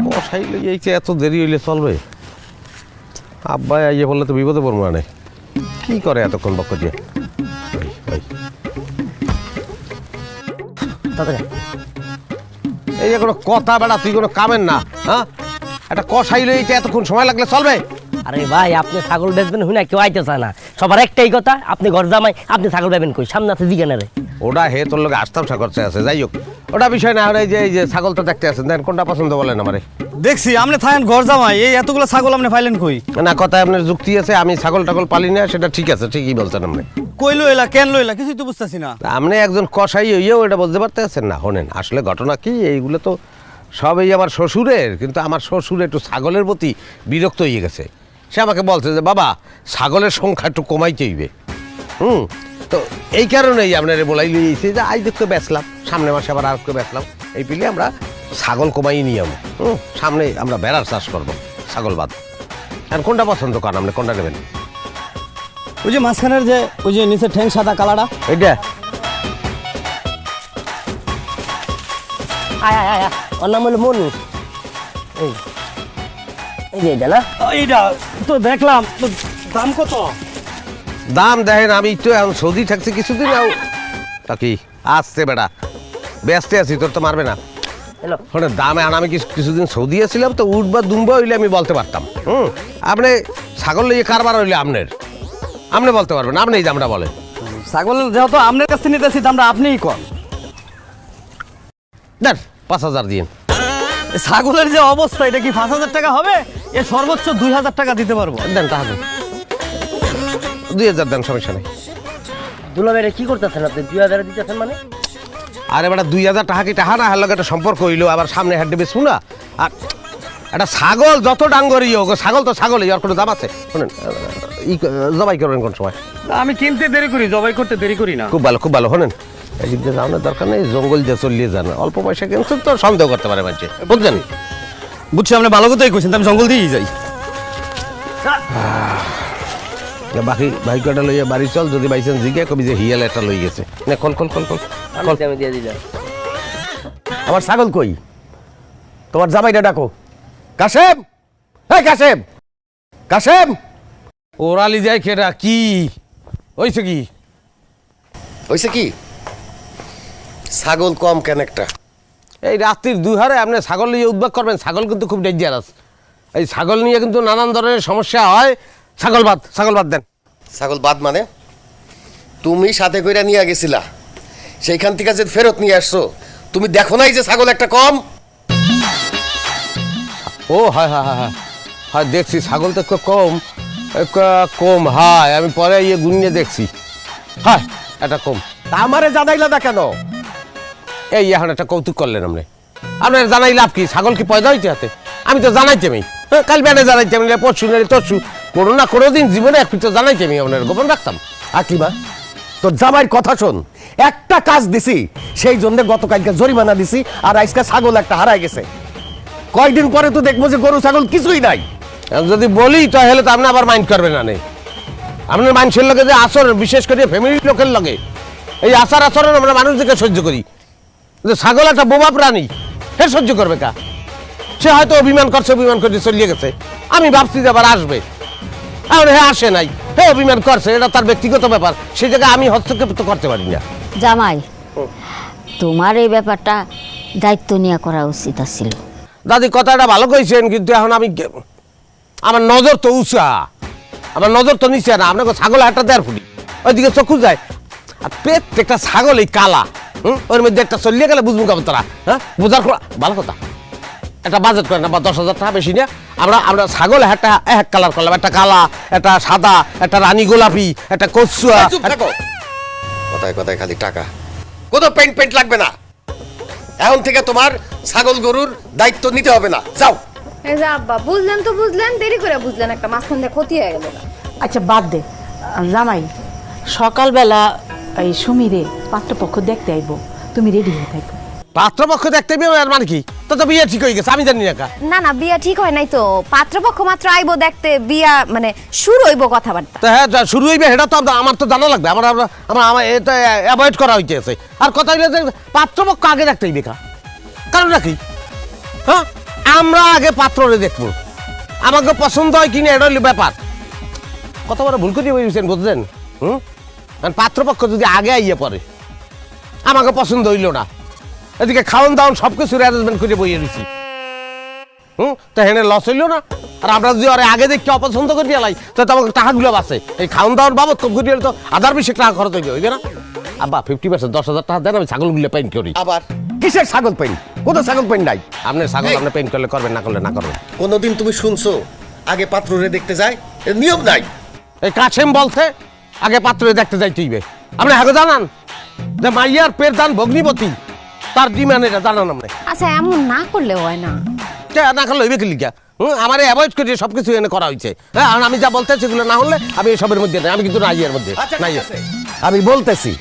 কষাই লইয়াইছে, এত দেরি হইলে চলবে? আব্বাই আইয়ে বললে তো বিপদে পড়বো মানে। কি করে এতক্ষণ বক্ক দিয়ে? এই যে কোনো কথা বেড়া, তুই কোনো কামেন না। হ্যাঁ, একটা কষাই লইতে এতক্ষণ সময় লাগলে চলবে? আরে ভাই, আপনি ছাগল বেচবেন হুই না, কেউ আইতে চায় না। সবার একটাই কথা, আপনি ঘর জামাই, আপনি ছাগল বেচবেন কই? সামনে আছে জিগানারে। ওটা হে তোর লোক আসতাম সাগরছে আছে, যাই হোক ওটা বিষয় না। এই যে ছাগল তো দেখতে আছেন, দেন কোনটা পছন্দ বলেন আমারে। দেখছি আপনি থাকেন ঘর জামাই, এই এতগুলো ছাগল আপনি পাইলেন কই? না, কথায় আপনার যুক্তি আছে, আমি ছাগল টাগল পালি না, সেটা ঠিক আছে, ঠিকই বলছেন আপনি। কই লইলা, কেন লইলা, কিছুই তো বুঝতেছি না। আপনি একজন কষাই হইয়েও এটা বলতে পারতেছেন না। শোনেন, আসলে ঘটনা কি, এইগুলো তো সবই আমার শ্বশুরের, কিন্তু আমার শ্বশুর একটু ছাগলের প্রতি বিরক্ত হয়ে গেছে। সে আমাকে বলছে যে বাবা, ছাগলের সংখ্যা একটু কমাইতে হইবে। তো এই কারণেই আপনার বলাই লিয়েছি যে আজ দেখতে বেচলাম, সামনে মাসে আবার আর একটু বেচলাম, এই পিলে আমরা ছাগল কমাই নিয়ে যাবো। সামনে আমরা ভেড়ার চাষ করবো, ছাগল বাদ। আর কোনটা পছন্দ করেন আপনি, কোনটা নেবেন? ওই যে মাঝখানের যে ওই যে নিচে ঠ্যাং সাদা কালারটা, এইটা? আয় আয় আয়, ওর নাম হলো মনু। এই যে এটা না? এইটা তো দেখলাম, তো দাম কত? দাম দেখেন, আমি তো এখন সৌদি থাকছি কিছুদিন, তা কি আসছে বেটা, ব্যস্ত আছি, তোর তো মারবে না। হ্যালো, শোনে দামে, আর আমি কিছুদিন সৌদি আছিলাম তো, উঠ বা দুম্বা হইলে আমি বলতে পারতাম। আপনি ছাগল লইয়ে কারবার হইলে আপনি বলতে পারবেন, আপনি এই দামটা বলেন। ছাগল যেহেতু আপনার কাছে নিতেছি, দামটা আপনিই কর। দেন 5,000 দিন। ছাগলের যে অবস্থা, এটা কি 5,000 টাকা হবে? এ সর্বোচ্চ 2,000 টাকা দিতে পারবো। দেন টাকা দেন, 2,000 দেন, সমস্যা নেই। দুলাভাইরে কি করতেছেন আপনি? 2000 দিতেছেন মানে? আরে বেটা, 2,000 টাকা কি টাকা না? হার লগে একটা সম্পর্ক হইলো, আবার সামনে হাড্ডে বেশু না। আর একটা ছাগল যত ডাঙ্গরই হোক, ছাগল তো ছাগলই, আর কোনো দাম আছে? শোনেন, জবাই করবেন কোন সময়? আমি কিনতে দেরি করি, জবাই করতে দেরি করি না। খুব ভালো, খুব ভালো। শোনেন, এদিক দিয়ে যাওয়ার দরকার নেই, জঙ্গল দিয়ে চলিয়ে যান, অল্প পয়সা কিনছেন তো সন্দেহ করতে পারে মানুষ, বুঝলেন? বুঝছি, আপনি ভালো কথাই কইছেন, আমি জঙ্গল দিয়েই যাই। বাকি ভাইকটা লইয়া বাড়ি চল, যদি বাইচান্স জিজ্ঞা কবি যে হিয়াল একটা লই গেছে। না, কল কল কল কল। আমি দিয়ে দিলাম। আমার ছাগল কই? তোমার জামাইটা ডাকো। কাশেম, এই কাশেম, কাশেম। ওরালি যায় কেডা? কি হইছে? কি হয়েছে? কি ছাগল কম কেন একটা? এই রাত্রির দুহারে আপনি ছাগল নিয়ে উদ্বেগ করবেন? ছাগল কিন্তু খুব ডেঞ্জারাস। এই ছাগল নিয়ে কিন্তু নানান ধরনের সমস্যা হয়। ছাগল বাদ দেন। ছাগল বাদ মানে? তুমি সাথে কইরা নিয়ে গেছিলা, সেইখান থেকে যে ফেরত নিয়ে আসছো, তুমি দেখো নাই যে ছাগল একটা কম? ও হ্যাঁ হ্যাঁ হ্যাঁ হ্যাঁ, দেখছি ছাগল তো কম কম। হয় আমি পরে ইয়ে গুনিয়ে দেখছি, হ্যাঁ এটা কম। তা আমারে জানাইলা না কেন? এই এখন একটা কৌতুক করলেন আপনি। আপনার জানাই লাভ কি? ছাগল কি পয়দা হইতে হাতে? আমি তো জানাইতেমি, কাল বেড়ে জানাইতেমি, পরশু নেই তরশু, কোনো না কোনো দিন জীবনে এক তো জানাইতেমি, আপনার গোপন রাখতাম। আকিবা, তোর জামাইয়ের কথা শোন। একটা কাজ দিছি, সেই জন্য গতকালকে জরিমানা দিছি, আর আজকে ছাগল একটা হারাই গেছে। কয়দিন পরে তো দেখবো যে গরু ছাগল কিছুই নাই। যদি বলি তাহলে তো আপনি আবার মাইন্ড করবেন না। নেই আপনার মানুষের লগে যে আচরণ, বিশেষ করে ফ্যামিলির লোকের লগে এই আচরণ আমরা মানুষদেরকে সহ্য করি। যে ছাগল একটা বোমা প্রাণী, সে সহ্য করবে কা? সে হয়তো অভিমান করে চলিয়ে গেছে। আমি ভাবছি যে আবার আসবে, আর হ্যাঁ আসে নাই, হ্যাঁ অভিমান করছে, এটা তার ব্যক্তিগত ব্যাপার, সে জায়গায় আমি হস্তক্ষেপ তো করতে পারি না। জামাই, তোমার এই ব্যাপারটা দায়িত্ব নিয়ে করা উচিত ছিল। দাদি কথাটা ভালো কইছেন, কিন্তু এখন আমার নজর তো উঁচা, আমার নজর তো নিচে না। আপনাকে ছাগল হাটটা দেড় ফুটি ওইদিকে চক্ষু যায়, আর প্রত্যেকটা ছাগল এই কালা। ওর মধ্যে একটা চলিয়ে গেলে বুঝবো কেমন তারা? হ্যাঁ, বোঝার ভালো কথা। একটা বাজেট করেন না, বা 10,000 টাকা বেশি না। আমরা ছাগল হাটটা এক কালার করলাম, একটা কালা, একটা সাদা, একটা রানী গোলাপি, একটা কচুয়া। কথায় কথায় খালি টাকা, কোনো পেন্ট লাগবে না। এখন থেকে তোমার ছাগল গরুর দায়িত্ব নিতে হবে না, যাও। এই যে আব্বা, বুঝলেন তো বুঝলেন, দেরি করে বুঝলেন, একটা মাঝখান দিয়ে ক্ষতি হয়ে গেল। আচ্ছা বাদ দে জামাই, সকালবেলা এই সুমিরে পাত্রপক্ষ দেখতে আইব, তুমি রেডি হয়ে থাকো। পাত্রপক্ষ দেখতে বিয়ে আর মানে কি? তো বিয়ে ঠিক হয়ে গেছে, আমি জানি না। না বিয়া ঠিক হয় নাই তো, পাত্রপক্ষ মাত্র আইবো দেখতে, বিয়া মানে শুরু হইব কথাবার্তা। হ্যাঁ, শুরু হইবে, এটা তো আমার তো জানা লাগবে। আমার এটা অ্যাভয়েড করা হইতেছে। আর কথা হইলে যে পাত্রপক্ষ আগে দেখতেই দেখা, কারণ নাকি? হ্যাঁ, আমরা আগে পাত্ররে দেখবো, আমাকে পছন্দ হয় কিনা এটা হলো ব্যাপার। কত বড় ভুল করে বলছেন বুঝলেন? কারণ পাত্রপক্ষ যদি আগে আইয়ে পড়ে, আমাকে পছন্দ হইল না, এদিকে খাওয়ান দাওয়ান সব কিছুর অ্যারেঞ্জমেন্ট করে বইয়ে দিচ্ছি, তো হেনে লস হইল না? আর আমরা যদি ওরা আগে দেখি অপছন্দ করে দিয়ে লাই, তো আমাকে টাকাগুলো বাঁচে। এই খাওয়ান দাওয়ার বাবদ কম করে তো 1000 টাকা খরচ হইবে না? আব্বা 50% 10,000 টাকা দেন, আমি ছাগলগুলো পেইন্ট করি। আবার কিসের ছাগল পেইন্ট? কোথাও ছাগল পেইন্ট নাই। আপনার ছাগল আপনি পেইন্ট করলে করবেন, না করলে না করবেন। কোনোদিন তুমি শুনছো আগে পাত্ররে দেখতে যায়? এর নিয়ম নাই। এই কাছেম বলছে আগে পাত্রে দেখতে যাইতে হইবে। আপনি আগে জানান যে মাইয়ার পের দান ভগ্নিপতি, তার ডিমান্ড এটা জানান আপনি। আচ্ছা এমন না করলে হয় না? না করলে হইবে কি লিখা? আমার অ্যাভয়েড করে সবকিছু এনে করা হয়েছে। হ্যাঁ, আর আমি যা বলতে সেগুলো না হলে আমি এসবের মধ্যে নাই, আমি কিন্তু নাই এর মধ্যে নাই। আমি বলতেছি,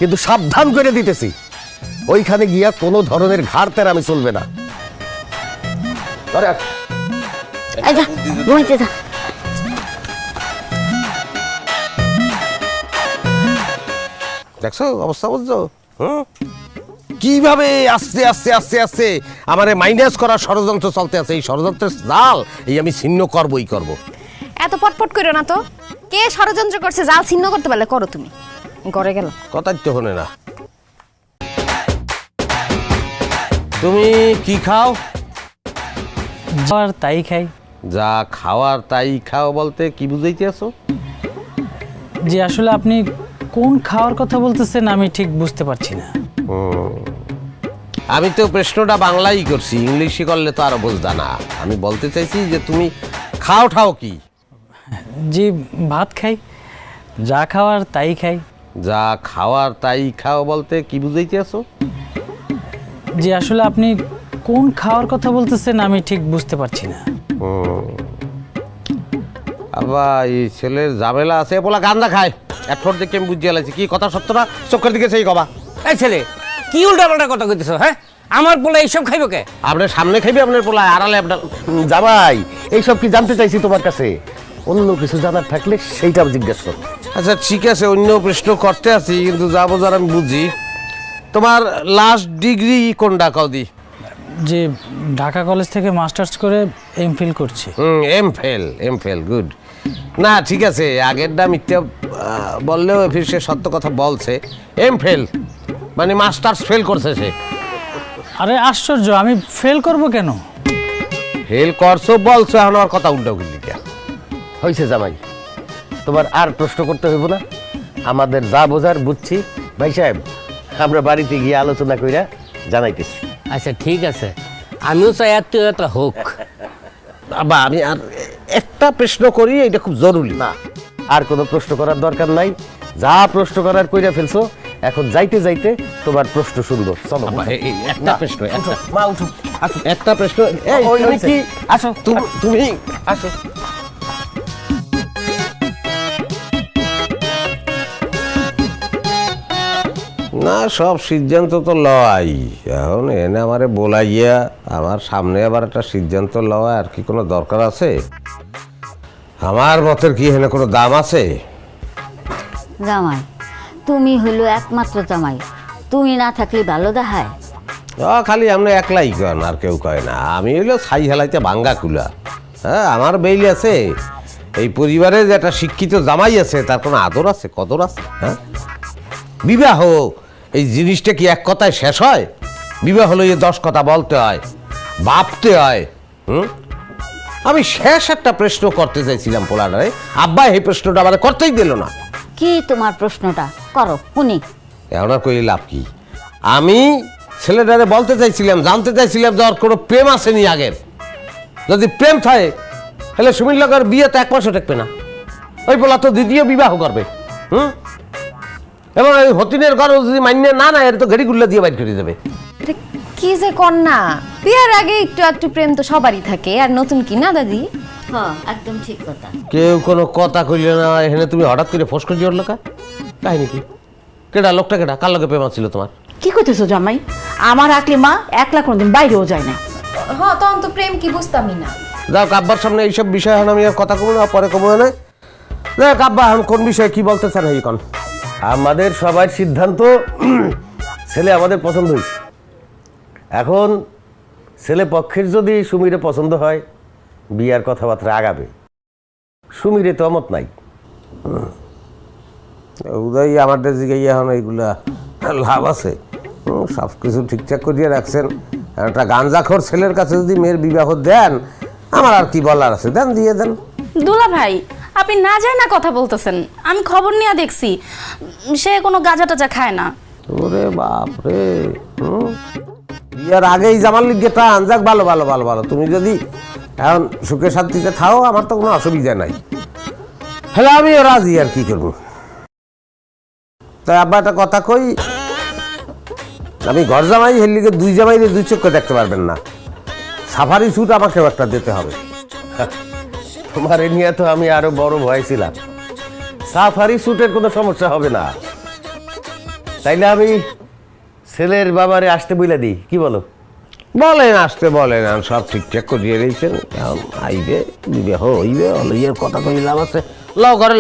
কিন্তু সাবধান করে দিতেছি, ওইখানে গিয়া কোনো ধরনের ঘাড়তের আমি চলবে না। এই যা ঘুমাইতে যা। দেখছো অবস্থা, বুঝছো? কিভাবে আস্তে আস্তে আস্তে আস্তে আমার মাইনাস করার ষড়যন্ত্র চলতে আছে। এই ষড়যন্ত্রের জাল এই আমি ছিন্ন করবই করব। এত পটপট করো না তো। কে ষড়যন্ত্র করছে জাল ছিন্ন করতে পারলে করো তুমি। ঘরে গেল কথাই তো হনে না। তুমি কি খাও? আর তাই খাই। যা খাওয়ার তাই খাও বলতে কি বুঝাইতে আছো? যে আসলে আপনি কোন খাওয়ার কথা বলতেছেন আমি ঠিক বুঝতে পারছি না। আমি তো প্রশ্নটা বাংলাই করছি, ইংলিশে করলে তো আরো বুঝদা না। আমি বলতে চাইছি যে তুমি খাও ঠাও কি? জি ভাত খাই, যা খাওয়ার তাই খাই। যা খাওয়ার তাই খাও বলতে কি বুঝাইতে আছো? যে আসলে আপনি কোন খাওয়ার কথা বলতেছেন আমি ঠিক বুঝতে পারছি না। আবার এই ছেলের ঝামেলা আছে, বলা গান্দা খায়। এক ঠোঁট দেখে আমি বুঝিয়ে লাগছি কি কথা সত্যটা, চোখের দিকে সেই কবা। এই ছেলে কি উল্টা পাল্টা কথা কইতেছো? হ্যাঁ, আমার পোলা এইসব খাইব কে? আপনার সামনে খাইবে আপনার পোলা, আড়ালে আপনার। জামাই, এইসব কি জানতে চাইছি তোমার কাছে? অন্য কিছু জানার থাকলে সেইটা জিজ্ঞেস করো। আচ্ছা ঠিক আছে, অন্য প্রশ্ন করতে আছি, কিন্তু যা বোঝার আমি বুঝি। তোমার লাস্ট ডিগ্রি কোনটা কদি? যে ঢাকা কলেজ থেকে মাস্টার্স করে এমফিল করছি। এমফেল গুড। না ঠিক আছে, আগেরটা মিথ্যা বললেও ফির সে সত্য কথা বলছে। এমফেল মানে মাস্টার্স ফেল করছে সে। আরে আশ্চর্য, আমি ফেল করব কেন? ফেল করছো বলছো, এখন আর কথা উল্টা করলি কে? হয়েছে জামাই, তোমার আর প্রশ্ন করতে হইব না। আমাদের যা বোঝার বুঝছি। ভাই সাহেব, আমরা বাড়িতে গিয়ে আলোচনা কইরা জানাইতেছি। আচ্ছা ঠিক আছে, আমিও চাই আত্মীয়তা হোক। বাবা আমি আর একটা প্রশ্ন করি, এটা খুব জরুরি। না, আর কোনো প্রশ্ন করার দরকার নাই। যা প্রশ্ন করার কইরা ফেলছো, এখন যাইতে যাইতে তোমার প্রশ্ন শুনবো। চলো বাবা, এই একটা প্রশ্ন, একটা মা উঠো, আসো। একটা প্রশ্ন। এই ওই তুমি হয়েছে। কি আসো তুমি আসো। না, সব সিদ্ধান্ত তো লয়। এখন এনে আমারে বলাইয়া আমার সামনে আবার একটা সিদ্ধান্ত লওয়া আর কি কোনো দরকার আছে? আমার মতের কি এখানে কোনো দাম আছে? জামাই, তুমি হইলো একমাত্র জামাই, তুমি না থাকলে ভালো দেখায়। খালি আমরা একলাই কন, আর কেউ কয় না। আমি হইলো ছাই হেলাইতে ভাঙ্গা কুলা। হ্যাঁ, আমার বেইল আছে। এই পরিবারে যে একটা শিক্ষিত জামাই আছে, তার কোনো আদর আছে, কদর আছে? হ্যাঁ, বিবাহ এই জিনিসটা কি এক কথায় শেষ হয়? বিবাহ হলো 10 কথা বলতে হয়, ভাবতে হয়। আমি শেষ একটা প্রশ্ন করতে চাইছিলাম পোলাডারে, আব্বা এই প্রশ্নটা আমার করতেই দিল না। কি তোমার প্রশ্নটা? করো শুনি। এখন আর কই লাভ কি? আমি ছেলেটারে বলতে চাইছিলাম, জানতে চাইছিলাম যে ওর কোনো প্রেম আসেনি আগের। যদি প্রেম থাকে তাহলে সুমির লগের বিয়ে তো 1 মাসও টেকবে না। ওই পোলা তো দ্বিতীয় বিবাহ করবে। এবং ওই হতিনের ঘর যদি মান্য না এর তো ঘড়ি গুল্লা দিয়ে বাইর করে দেবে। এটা কি যে কন্যা, বিয়ার আগে একটু একটু প্রেম তো সবারই থাকে, আর নতুন কি না দাদি? হ্যাঁ, একদম ঠিক কথা। কেউ কোনো কথা কইল না, এখানে তুমি হঠাৎ করে ফোস করে জোর লোকা কাহিনী কি? কেডা লোকটা, কেডা, কার লগে প্রেম ছিল তোমার? কি করতেছো জামাই? আমার আকলি মা একলা কোনদিন বাইরেও যায় না। হ্যাঁ, তখন তো প্রেম কি বুঝতামই না। যাও কাব্বার সামনে এইসব বিষয় এখন আমি আর কথা কমো না, পরে কমো না। যাও কাব্বা, এখন কোন বিষয়ে কি বলতে চান এই কোন? আমাদের সবার সিদ্ধান্ত, ছেলে আমাদের পছন্দ হয়েছে। এখন ছেলে পক্ষের যদি সুমিরে পছন্দ হয় বিয়ার কথাবার্তা আগাবে। সুমিরে তো অমত নাই। উদয় আমাদের দিকে এখন এইগুলা লাভ আছে, সব কিছু ঠিকঠাক করিয়ে রাখছেন। একটা গাঞ্জাখোর ছেলের কাছে যদি মেয়ের বিবাহ দেন, আমার আর কি বলার আছে, দেন, দিয়ে দেন। দুলা ভাই, আপনি না যায় না কথা বলতেছেন। আমি খবর নিয়ে দেখছি সে কোনো গাঁজা টাজা খায় না। ওরে বাপ রে, বিয়ার আগেই জামার লিগে টান যাক, ভালো ভালো ভালো ভালো। তুমি যদি এখন সুখে শান্তিতে থাও, আমার তো কোনো অসুবিধা নাই। হ্যালো, আমিও রাজি, আর কি করবো। তাই আব্বা একটা কথা কই, আমি ঘর জামাই, হের লিগে দুই জামাইরে দুই চক্ষে দেখতে পারবেন না। সাফারি স্যুট আমাকেও একটা দিতে হবে। তোমার এ নিয়ে তো আমি আরো বড় ভয় ছিলাম। সাফারি স্যুটের কোনো সমস্যা হবে না। তাইলে আমি ছেলের বাবারে আসতে বইলা দিই, কি বলো? বলেন, আসতে বলেন, সব ঠিকঠাক করিয়ে দিয়েছেন। এখন আইবে, বিবাহ হইবে, হলে কথা কইলাম আছে। লও ঘরে